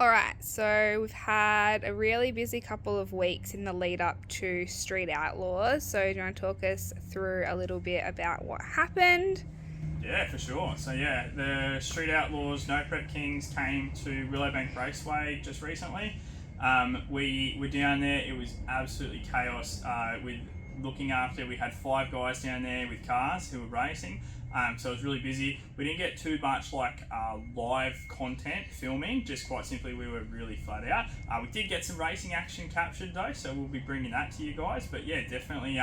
Alright, so we've had a really busy couple of weeks in the lead up to Street Outlaws. So do you want to talk us through a little bit about what happened? Yeah, for sure. So yeah, the Street Outlaws No Prep Kings came to WILLOWBANK Raceway just recently. We were down there. It was absolutely chaos. With looking after, we had 5 guys down there with cars who were racing. So it was really busy. We didn't get too much live content filming, just quite simply we were really flat out. We did get some racing action captured though, so we'll be bringing that to you guys. But yeah, definitely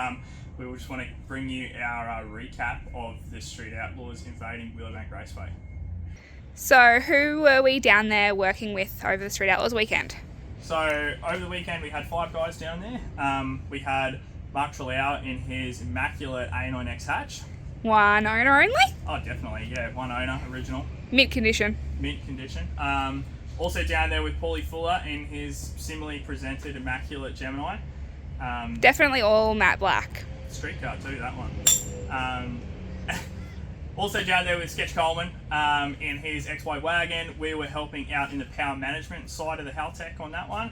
we just want to bring you our recap of the Street Outlaws invading WILLOWBANK Raceway. So who were we down there working with over the Street Outlaws weekend? So over the weekend we had 5 guys down there. We had Mark Trellau in his immaculate A9X hatch. One owner only? Oh, definitely, yeah, one owner, original. Mint condition. Mint condition. Also down there with Paulie Fuller in his similarly presented immaculate Gemini. Definitely all matte black. Street car too, that one. Also down there with Sketch Coleman in his XY wagon. We were helping out in the power management side of the Haltech on that one.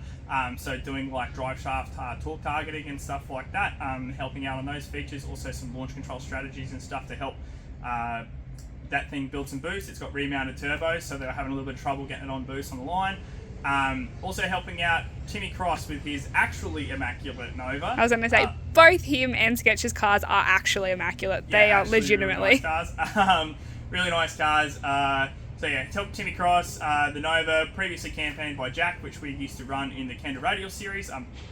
So doing like drive shaft torque targeting and stuff like that, helping out on those features. Also some launch control strategies and stuff to help that thing build some boost. It's got remounted turbos, so they were having a little bit of trouble getting it on boost on the line. Also helping out Timmy Cross with his actually immaculate Nova. I was going to say, both him and Sketch's cars are actually immaculate. They are legitimately. Really nice cars. Really nice cars. So yeah, Timmy Cross, the Nova, previously campaigned by Jack, which we used to run in the Kendra Radial series.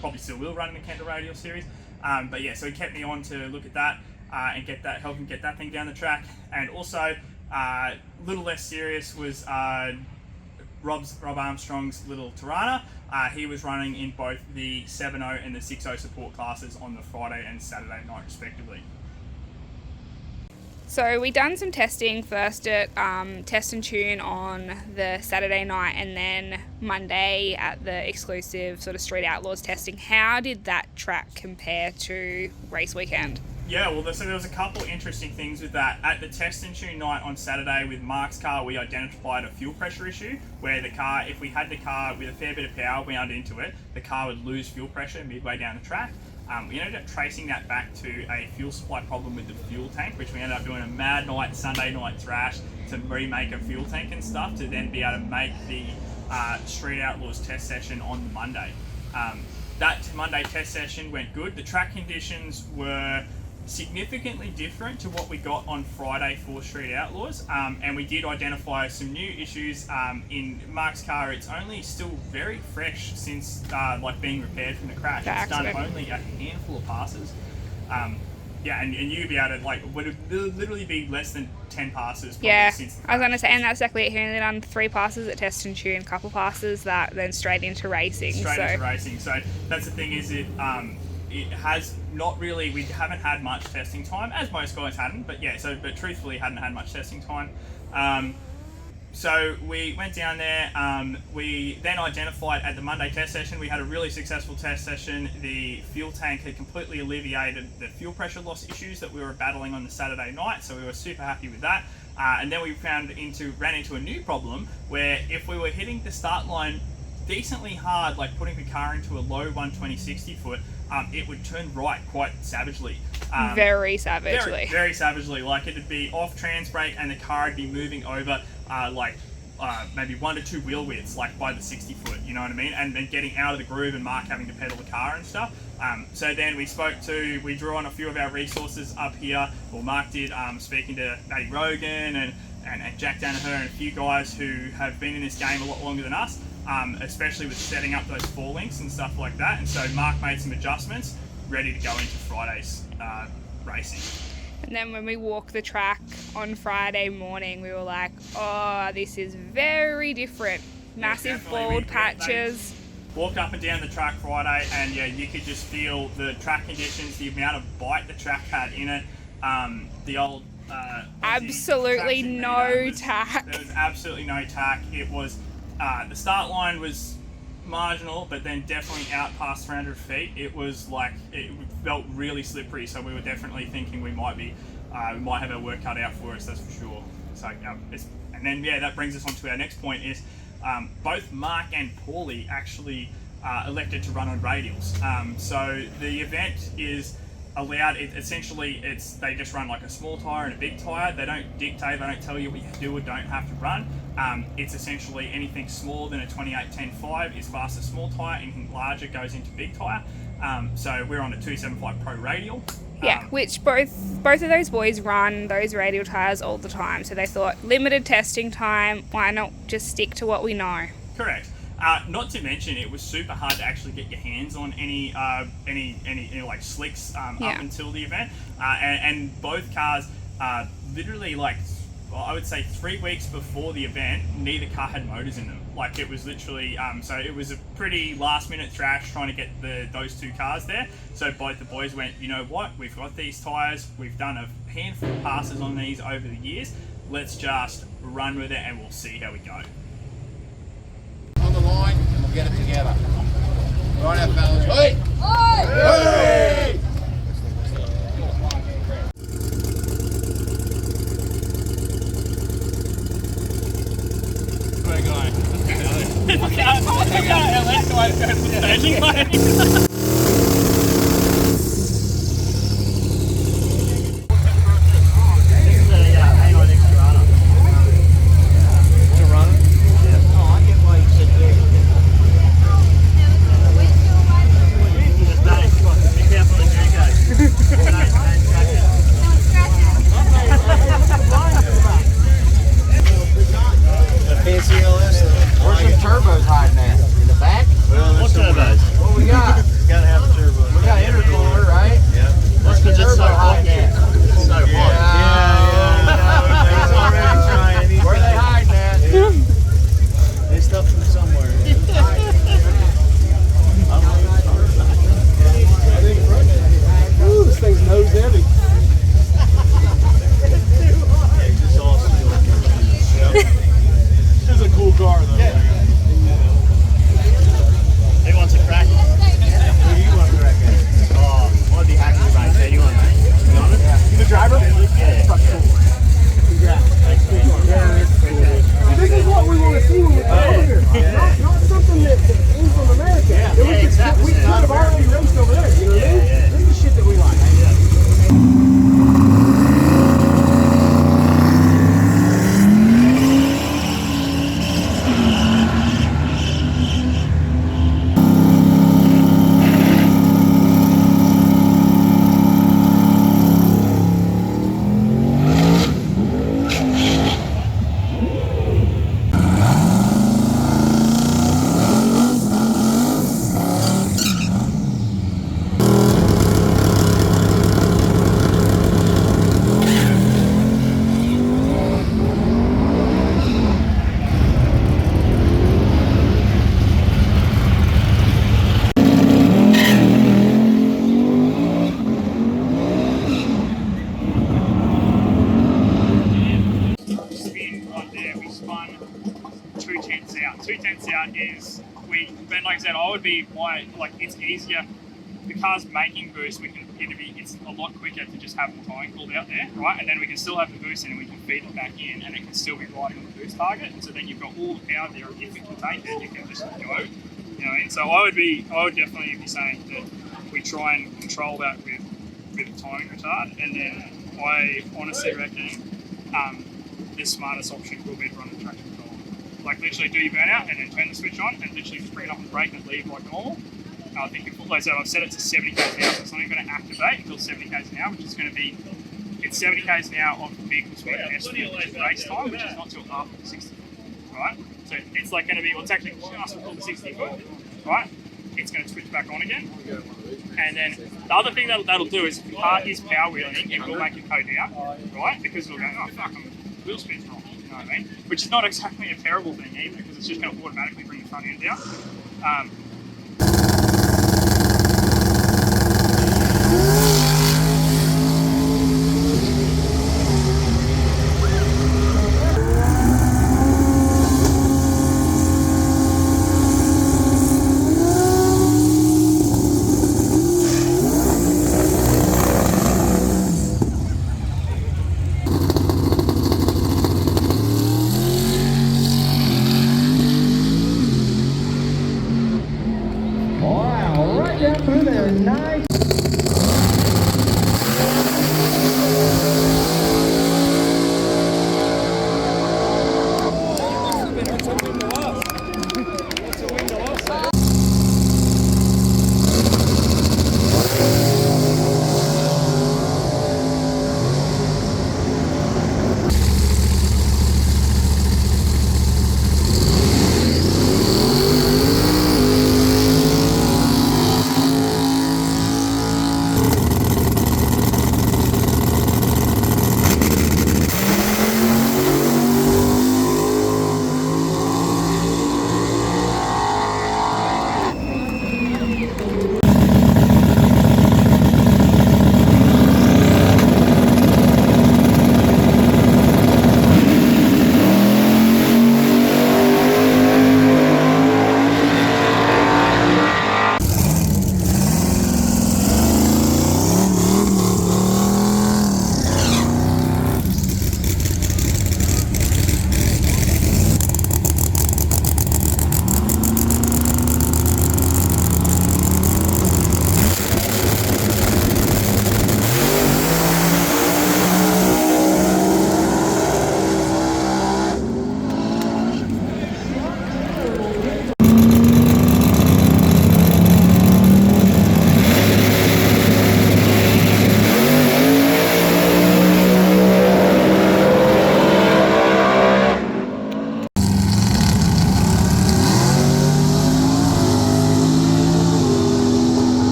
Probably still will run in the Kendra Radial series. But yeah, so he kept me on to look at that and help him get that thing down the track. And also, a little less serious was Rob Armstrong's little Torana. He was running in both the 7.0 and the 6.0 support classes on the Friday and Saturday night respectively. So we done some testing first at Test and Tune on the Saturday night, and then Monday at the exclusive sort of Street Outlaws testing. How did that track compare to race weekend? Yeah, well, so there was a couple interesting things with that. At the Test and Tune night on Saturday with Mark's car, we identified a fuel pressure issue where the car, if we had the car with a fair bit of power wound into it, the car would lose fuel pressure midway down the track. We ended up tracing that back to a fuel supply problem with the fuel tank, which we ended up doing a mad night, Sunday night thrash to remake a fuel tank and stuff to then be able to make the Street Outlaws test session on the Monday. That Monday test session went good. The track conditions were significantly different to what we got on Friday for Street Outlaws, and we did identify some new issues in Mark's car. It's only still very fresh since being repaired from the crash. It's done only a handful of passes. Yeah, and you'd be able to would it literally be less than 10 passes since the crash. I was going to say, and that's exactly it. He only done 3 passes at Test and Tune, a couple passes that then straight into racing. Into racing. So that's the thing, is it has not really, we haven't had much testing time, as most guys hadn't, but yeah, but truthfully hadn't had much testing time. So we went down there, we then identified at the Monday test session, we had a really successful test session. The fuel tank had completely alleviated the fuel pressure loss issues that we were battling on the Saturday night, so we were super happy with that. And then we ran into a new problem where if we were hitting the start line decently hard, like putting the car into a low 120/60 foot, it would turn right quite savagely. Very savagely. Very savagely. Like it'd be off trans brake and the car would be moving over maybe 1 to 2 wheel widths, like by the 60 foot, you know what I mean? And then getting out of the groove and Mark having to pedal the car and stuff. So then we drew on a few of our resources up here. Well, Mark did, speaking to Matty Rogan and Jack Danaher and a few guys who have been in this game a lot longer than us. Especially with setting up those 4 links and stuff like that. And so Mark made some adjustments, ready to go into Friday's racing. And then when we walked the track on Friday morning, we were like, oh, this is very different. Massive bald patches. Walked up and down the track Friday, and yeah, you could just feel the track conditions, the amount of bite the track had in it. The old absolutely no tack. There was absolutely no tack. It was the start line was marginal, but then definitely out past 300 feet. It was it felt really slippery. So we were definitely thinking we might have our work cut out for us. That's for sure. So and then yeah, that brings us on to our next point is both Mark and Paulie actually elected to run on radials. So the event is allowed, they just run like a small tyre and a big tyre. They don't dictate, they don't tell you what you do or don't have to run. It's essentially anything smaller than a 28-10-5 is past a small tyre, anything larger goes into big tyre. So we're on a 275 Pro radial. Yeah, which both of those boys run those radial tyres all the time. So they thought, limited testing time, why not just stick to what we know? Correct. Not to mention, it was super hard to actually get your hands on any like slicks up until the event, and both cars literally, like, I would say 3 weeks before the event, neither car had motors in them. Like, it was literally so it was a pretty last minute thrash trying to get those two cars there. So both the boys went, you know what, we've got these tyres, we've done a handful of passes on these over the years, let's just run with it and we'll see how we go. On the line and we'll get it together. Right out, fellas. Hey! Hey! Great guy. Look out, LS guy to go to the staging lane. It's easier. The car's making boost, it's a lot quicker to just have the timing pulled out there, right? And then we can still have the boost in and we can feed it back in and it can still be riding on the boost target. And so then you've got all the power there, and if it can take it, you can just go. You know what I mean? So I would definitely be saying that we try and control that with the timing retard. And then I honestly reckon the smartest option will be to run the traction control. Like, literally do your burnout and then turn the switch on and literally just bring it up on the brake and leave like normal. I think I've set it to 70 k's an hour, so it's not even going to activate until 70 k's an hour, which is going to be, it's 70 k's an hour of the vehicle speed estimate, which is race time, which is not till after the 60 foot, right? So it's like going to be, well, it's actually just before the 60 foot, right? It's going to switch back on again. And then the other thing that'll do is if the car is power wheeling, it will make it go down, right? Because it'll go, oh fuck, wheel speed's wrong, you know what I mean? Which is not exactly a terrible thing either, because it's just going to automatically bring the front end down. Nice.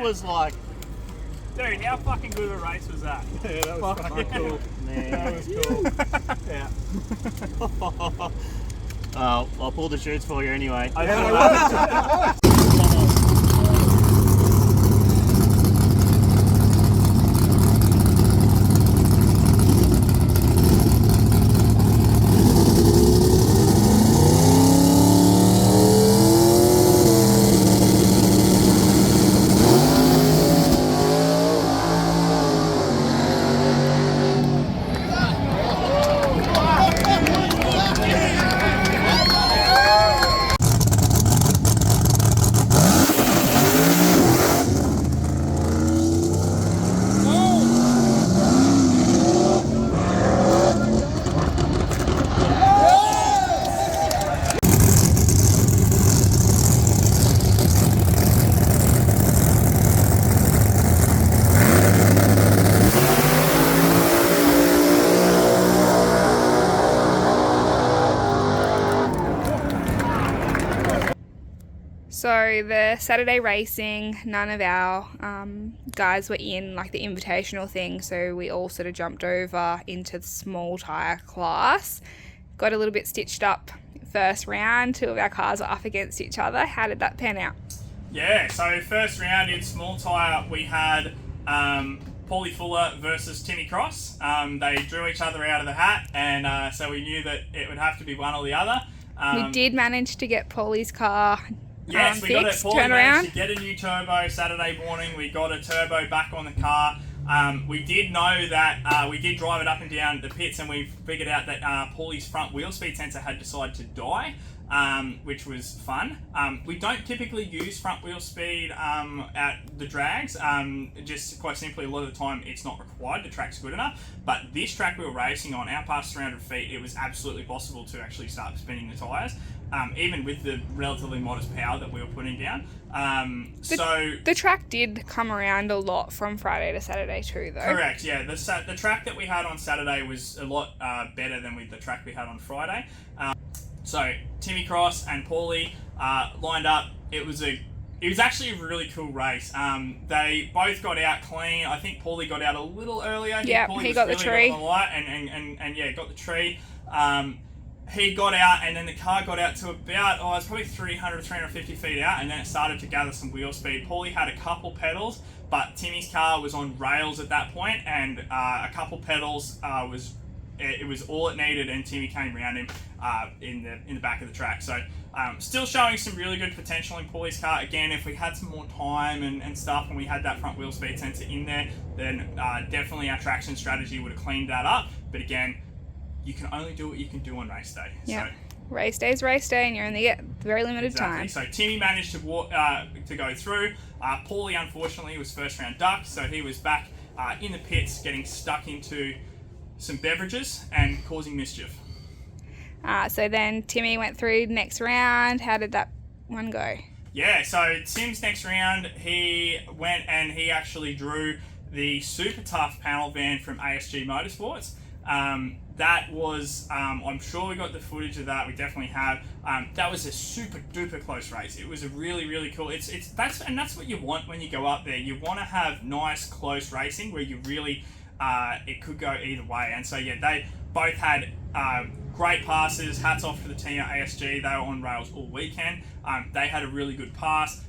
was like, Dude, how fucking good of a race was that? yeah, that was fucking cool. Man. That was cool. Yeah. Oh, I'll pull the shoots for you anyway. So the Saturday racing, none of our guys were in like the invitational thing, so we all sort of jumped over into the small tyre class. Got a little bit stitched up first round. 2 of our cars were up against each other. How did that pan out? Yeah, so first round in small tyre, we had Paulie Fuller versus Timmy Cross. They drew each other out of the hat, and so we knew that it would have to be one or the other. We did manage to get Paulie's car Yes, we got it. fixed, Paulie turn managed around. to get a new turbo Saturday morning. We got a turbo back on the car. We did know that we did drive it up and down the pits, and we figured out that Paulie's front wheel speed sensor had decided to die, which was fun. We don't typically use front wheel speed at the drags. Just quite simply, a lot of the time it's not required. The track's good enough. But this track we were racing on, out past 300 feet, it was absolutely possible to actually start spinning the tyres. Even with the relatively modest power that we were putting down. The track did come around a lot from Friday to Saturday too, though. Correct, yeah. The track that we had on Saturday was a lot better than the track we had on Friday. So Timmy Cross and Paulie lined up. It was actually a really cool race. They both got out clean. I think Paulie got out a little earlier. Yeah, he got the tree. On the light and yeah, got the tree. He got out, and then the car got out to about, it was probably 300, 350 feet out, and then it started to gather some wheel speed. Paulie had a couple pedals, but Timmy's car was on rails at that point, and a couple pedals was all it needed, and Timmy came around him in the back of the track. So still showing some really good potential in Paulie's car. Again, if we had some more time and stuff, and we had that front wheel speed sensor in there, then definitely our traction strategy would have cleaned that up. But again, you can only do what you can do on race day. Yeah. So, race day, and you only get very limited exactly. time. So Timmy managed to go through. Paulie, unfortunately, was first round ducked, so he was back in the pits, getting stuck into some beverages and causing mischief. So then Timmy went through next round. How did that one go? Yeah, so Tim's next round, he went and he actually drew the super tough panel van from ASG Motorsports. That was, I'm sure we got the footage of that. We definitely have. That was a super duper close race. It was a really, really cool. That's what you want when you go up there. You want to have nice close racing where you really, it could go either way. And so yeah, they both had great passes. Hats off to the team at ASG. They were on rails all weekend. They had a really good pass.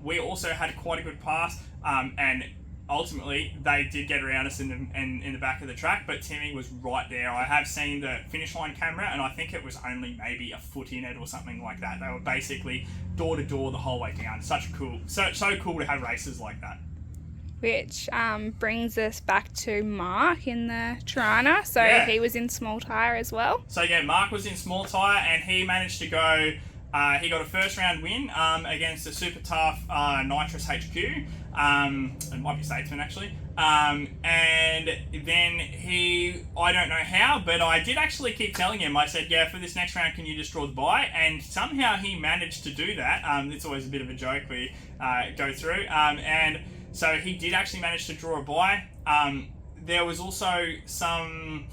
We also had quite a good pass. And ultimately, they did get around us in the back of the track, but Timmy was right there. I have seen the finish line camera, and I think it was only maybe a foot in it or something like that. They were basically door to door the whole way down. So cool to have races like that. Which brings us back to Mark in the Torana. So Yeah. he was in small tyre as well. So yeah, Mark was in small tyre, and he managed to go. He got a first round win against a super tough Nitrous HQ. It might be Statesman actually. And then I don't know how, but I did actually keep telling him, I said, yeah, for this next round, can you just draw the bye? And somehow he managed to do that. It's always a bit of a joke we go through. And so he did actually manage to draw a bye. There was also some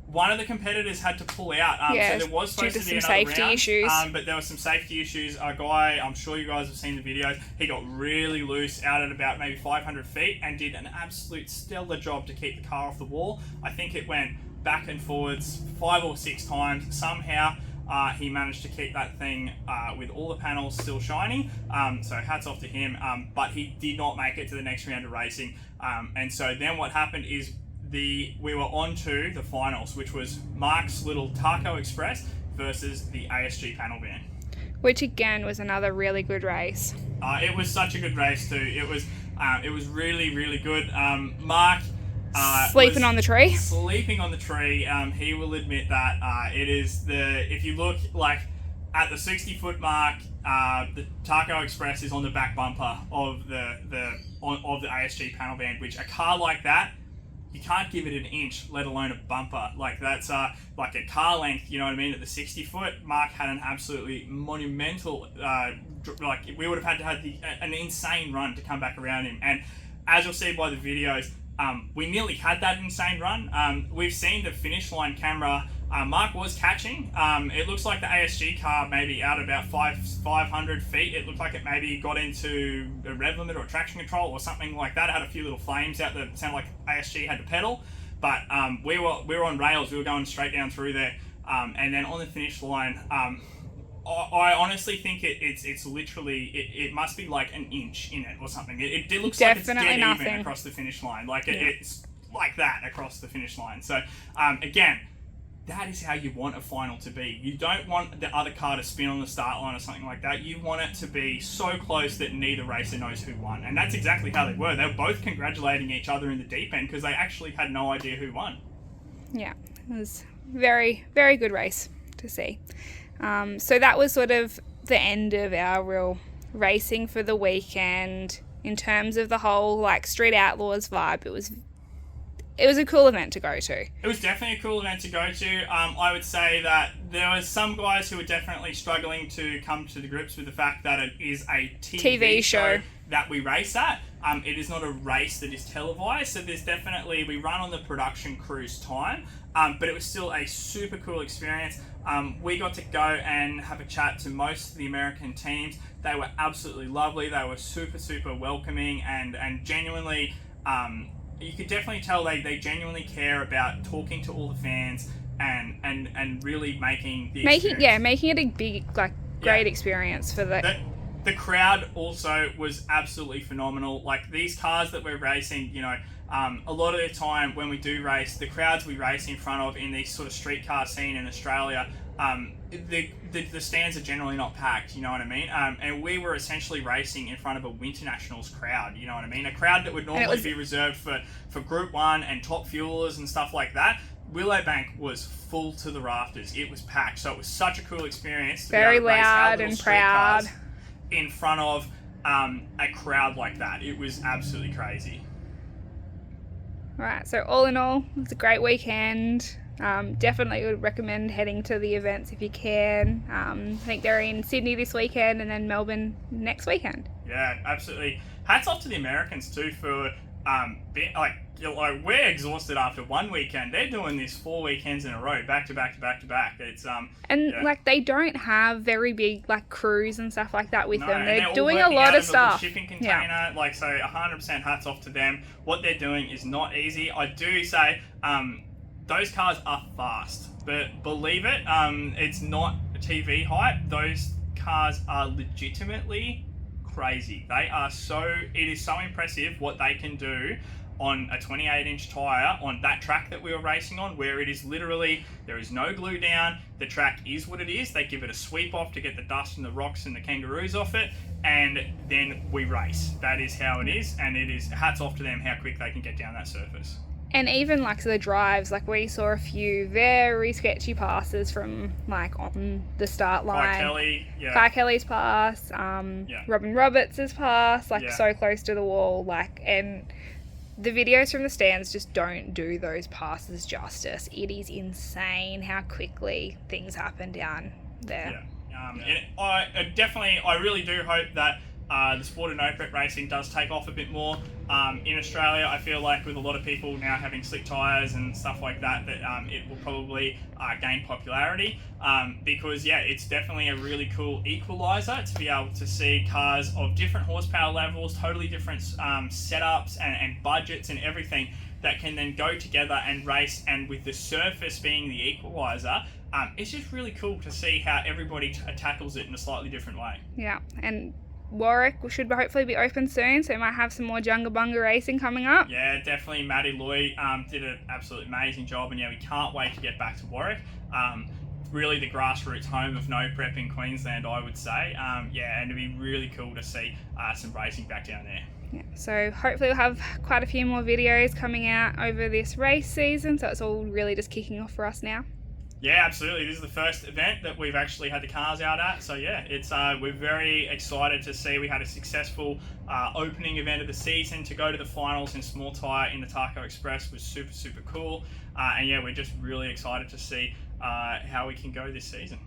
one of the competitors had to pull out. So there was supposed due to to be some another safety round, issues. but there were some safety issues. A guy, I'm sure you guys have seen the videos, he got really loose out at about maybe 500 feet and did an absolute stellar job to keep the car off the wall. I think it went back and forwards 5 or 6 times. Somehow he managed to keep that thing with all the panels still shiny. So hats off to him. But he did not make it to the next round of racing. And so then what happened is we were on to the finals, which was Mark's little Taco Express versus the ASG panel van. Which again was another really good race. It was such a good race too. It was really, really good. Mark sleeping on the tree. Sleeping on the tree. He will admit that it is if you look like at the 60-foot mark, the Taco Express is on the back bumper of the ASG panel van, which a car like that, you can't give it an inch, let alone a bumper. Like that's like a car length, you know what I mean? At the 60-foot, Mark had an absolutely monumental, like we would have had to have an insane run to come back around him. And as you'll see by the videos, we nearly had that insane run. We've seen the finish line camera. Mark was catching. It looks like the ASG car maybe out about 500 feet. It looked like it maybe got into a rev limit or traction control or something like that. It had a few little flames out that sounded like ASG had to pedal. But we were on rails. We were going straight down through there. And then on the finish line, I honestly think it's literally it must be like an inch in it or something. It looks Definitely like it's dead nothing. even across the finish line. Like it's like that across the finish line. So again, that is how you want a final to be. You don't want the other car to spin on the start line or something like that. You want it to be so close that neither racer knows who won. And that's exactly how they were. They were both congratulating each other in the deep end because they actually had no idea who won. Yeah, it was very, very good race to see. So that was sort of the end of our real racing for the weekend. In terms of the whole like Street Outlaws vibe, it was a cool event to go to. It was definitely a cool event to go to. I would say that there was some guys who were definitely struggling to come to the grips with the fact that it is a TV show that we race at. It is not a race that is televised, so there's definitely, we run on the production crew's time, but it was still a super cool experience. We got to go and have a chat to most of the American teams. They were absolutely lovely. They were super, super welcoming and genuinely, you could definitely tell they genuinely care about talking to all the fans and really making the experience. Making it a big, great experience for the crowd also was absolutely phenomenal. Like these cars that we're racing, you know, a lot of the time when we do race, the crowds we race in front of in this sort of street car scene in Australia, the stands are generally not packed, you know what I mean? And we were essentially racing in front of a Winter Nationals crowd, you know what I mean? A crowd that would normally be reserved for Group 1 and top fuelers and stuff like that. WILLOWBANK was full to the rafters. It was packed. So it was such a cool experience to very be able to race our loud little and street proud cars in front of a crowd like that. It was absolutely crazy. Right, so all in all, it was a great weekend. Definitely would recommend heading to the events if you can. I think they're in Sydney this weekend and then Melbourne next weekend. Yeah, absolutely. Hats off to the Americans too for we're exhausted after one weekend. They're doing this 4 weekends in a row, back to back to back to back. It's they don't have very big crews and stuff like that with them. They're all doing a working lot out of a stuff. Shipping container, so 100% hats off to them. What they're doing is not easy. I do say those cars are fast, but believe it, it's not TV hype. Those cars are legitimately crazy. It is so impressive what they can do on a 28-inch tyre on that track that we were racing on, where it is literally, there is no glue down, the track is what it is, they give it a sweep off to get the dust and the rocks and the kangaroos off it, and then we race. That is how it is, and it is hats off to them how quick they can get down that surface. And even the drives, we saw a few very sketchy passes from on the start line. Clark Kelly's pass, Robin Roberts' pass, so close to the wall, and the videos from the stands just don't do those passes justice. It is insane how quickly things happen down there. And I really do hope that the sport of no prep racing does take off a bit more. In Australia, I feel like with a lot of people now having slick tyres and stuff like that, that it will probably gain popularity because yeah, it's definitely a really cool equaliser to be able to see cars of different horsepower levels, totally different setups and budgets and everything that can then go together and race, and with the surface being the equaliser, it's just really cool to see how everybody tackles it in a slightly different way. Yeah, and Warwick should hopefully be open soon, so we might have some more Junga Bunga racing coming up. Yeah, definitely. Matty Loy did an absolutely amazing job, and yeah, we can't wait to get back to Warwick. Really the grassroots home of no prep in Queensland, I would say. Yeah, and it'd be really cool to see some racing back down there. Yeah, so hopefully we'll have quite a few more videos coming out over this race season, so it's all really just kicking off for us now. Yeah, absolutely. This is the first event that we've actually had the cars out at. So yeah, it's we're very excited to see we had a successful opening event of the season. To go to the finals in small tyre in the Taco Express was super cool. And yeah, we're just really excited to see how we can go this season.